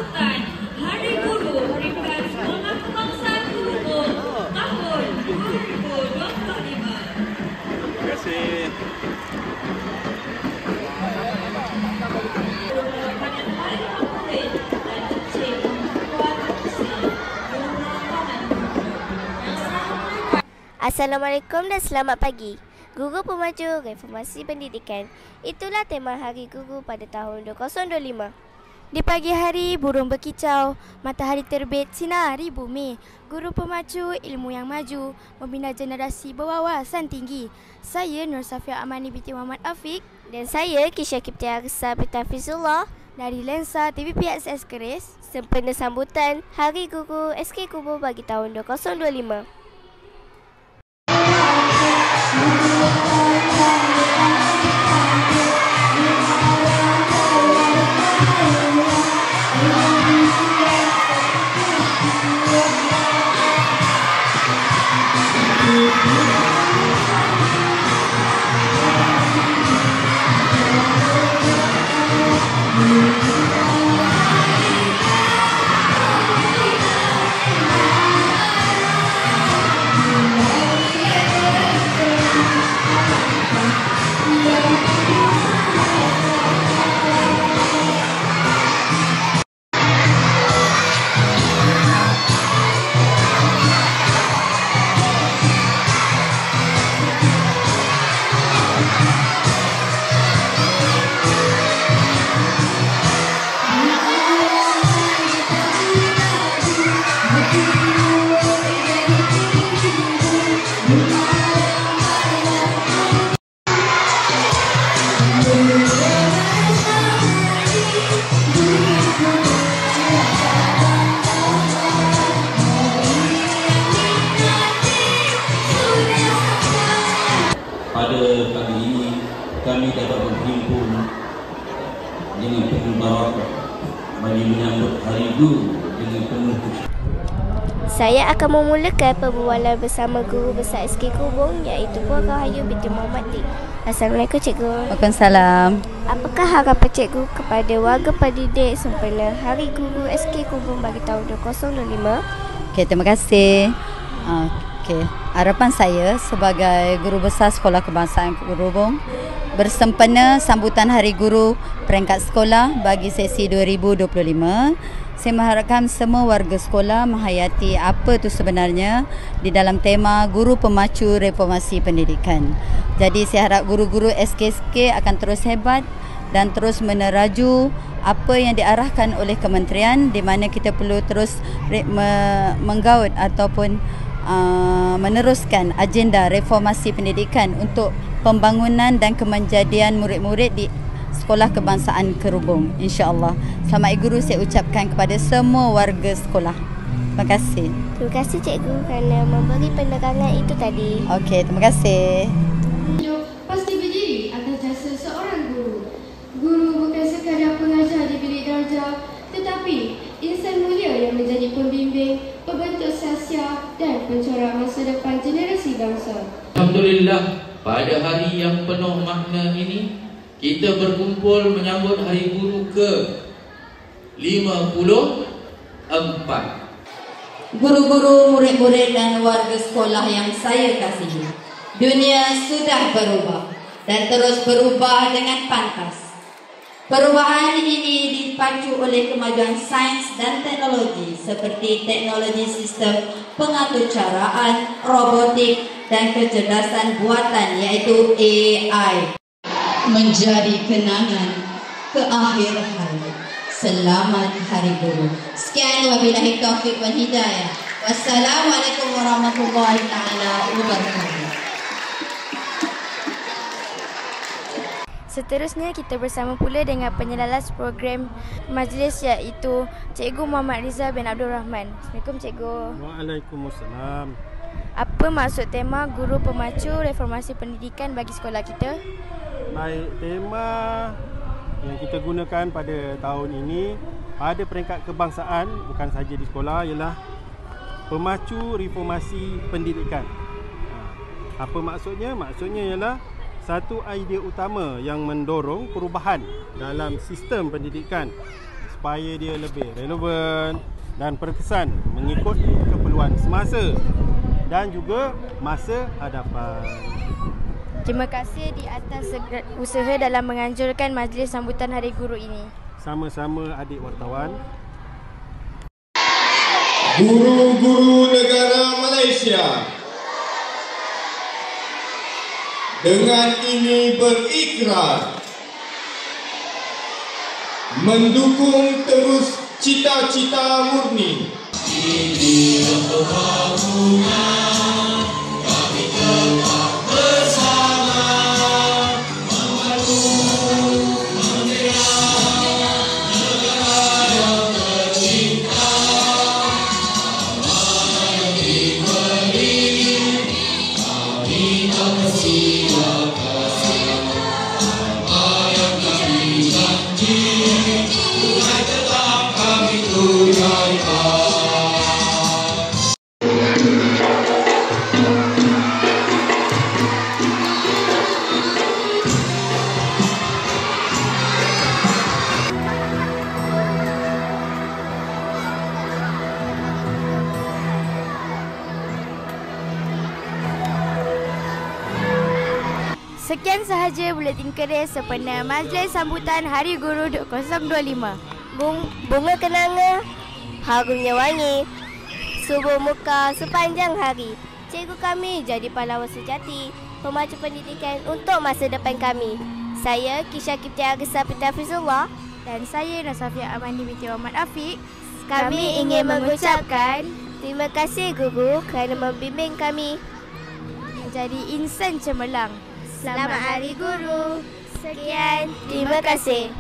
sambutan Hari Guru Peringkat Sekolah Kebangsaan Kerubung tahun 2025. Terima kasih. Assalamualaikum dan selamat pagi. Guru Pemaju Reformasi Pendidikan. Itulah tema Hari Guru pada tahun 2025. Di pagi hari, burung berkicau, matahari terbit, sinari bumi. Guru pemacu ilmu yang maju, membina generasi berwawasan tinggi. Saya Nur Safia Amani binti Muhammad Afiq. Dan saya Kisha Kiptia Arsa binti Hafizullah Dari Lensa TVPXS Keris. sempena sambutan Hari Guru SK Kubur bagi tahun 2025. Pada pagi ini kami dapat berhimpun dengan penuh barakah bagi menyambut Hari Guru dengan penuh khusyuk. Saya akan memulakan perbualan bersama Guru Besar SK Kubur iaitu Puan Rahayu binti Muhammad T. Assalamualaikum Cikgu. Waalaikumsalam. Apakah harapan Cikgu kepada warga pendidik sempena Hari Guru SK Kubur bagi tahun 2025? Okey, terima kasih. Harapan saya sebagai Guru Besar Sekolah Kebangsaan Kerubung bersempena sambutan Hari Guru peringkat sekolah bagi sesi 2025, saya mengharapkan semua warga sekolah menghayati apa itu sebenarnya di dalam tema Guru Pemacu Reformasi Pendidikan. Jadi saya harap guru-guru SK akan terus hebat dan terus meneraju apa yang diarahkan oleh kementerian, di mana kita perlu terus menggaut ataupun meneruskan agenda reformasi pendidikan untuk pembangunan dan kemenjadian murid-murid di Sekolah Kebangsaan Kerubung, insya-Allah. Selamat Guru saya ucapkan kepada semua warga sekolah. Terima kasih. Terima kasih Cikgu kerana memberi penerangan itu tadi. Okey, terima kasih. Hidup pasti berdiri atas jasa seorang guru. Guru bukan sekadar pengajar di bilik darjah, tetapi insan mulia yang menjadi pembimbing, pembentuk sasiah dan pencorak masa depan generasi bangsa. Alhamdulillah, pada hari yang penuh makna ini, kita berkumpul menyambut Hari Guru ke-54. Guru-guru, murid-murid dan warga sekolah yang saya kasihi, dunia sudah berubah dan terus berubah dengan pantas. Perubahan ini dipacu oleh kemajuan sains dan teknologi seperti teknologi sistem pengaturcaraan, robotik dan kecerdasan buatan iaitu AI. Menjadi kenangan ke akhir hayat. Selamat Hari Guru. Sekian wabillahi taufiq wal hidayah. Wassalamualaikum warahmatullahi taala wabarakatuh. Seterusnya kita bersama pula dengan penyelalas program majlis iaitu Cikgu Muhammad Rizal bin Abdul Rahman. Assalamualaikum Cikgu. Waalaikumsalam. Apa maksud tema Guru Pemacu Reformasi Pendidikan bagi sekolah kita? Baik, tema yang kita gunakan pada tahun ini pada peringkat kebangsaan, bukan sahaja di sekolah, ialah Pemacu Reformasi Pendidikan. Apa maksudnya? Maksudnya ialah satu idea utama yang mendorong perubahan dalam sistem pendidikan supaya dia lebih relevan dan berkesan mengikut keperluan semasa dan juga masa hadapan. Terima kasih di atas usaha dalam menganjurkan majlis sambutan Hari Guru ini. Sama-sama adik wartawan. Guru-guru negara Malaysia dengan ini berikrar mendukung terus cita-cita murni. Ini untuk bangunan kami tetap bersama membantu membela negara yang tercinta. Amanah yang diberi kami tak persilakan. Apa yang kami janji tunai tetap kami tunaikan. Sekian sahaja buletin keris sempena Majlis Sambutan Hari Guru 2025. Bunga kenanga, harumnya wangi, subuh muka sepanjang hari. Cikgu kami jadi pahlawan sejati, pemacu pendidikan untuk masa depan kami. Saya Kisha Kipti Agesa Pita Fizullah Dan saya Nasafia Amani binti Muhammad Afiq. Kami ingin mengucapkan terima kasih guru kerana membimbing kami menjadi insan cemerlang. Selamat Hari Guru. Sekian, terima kasih.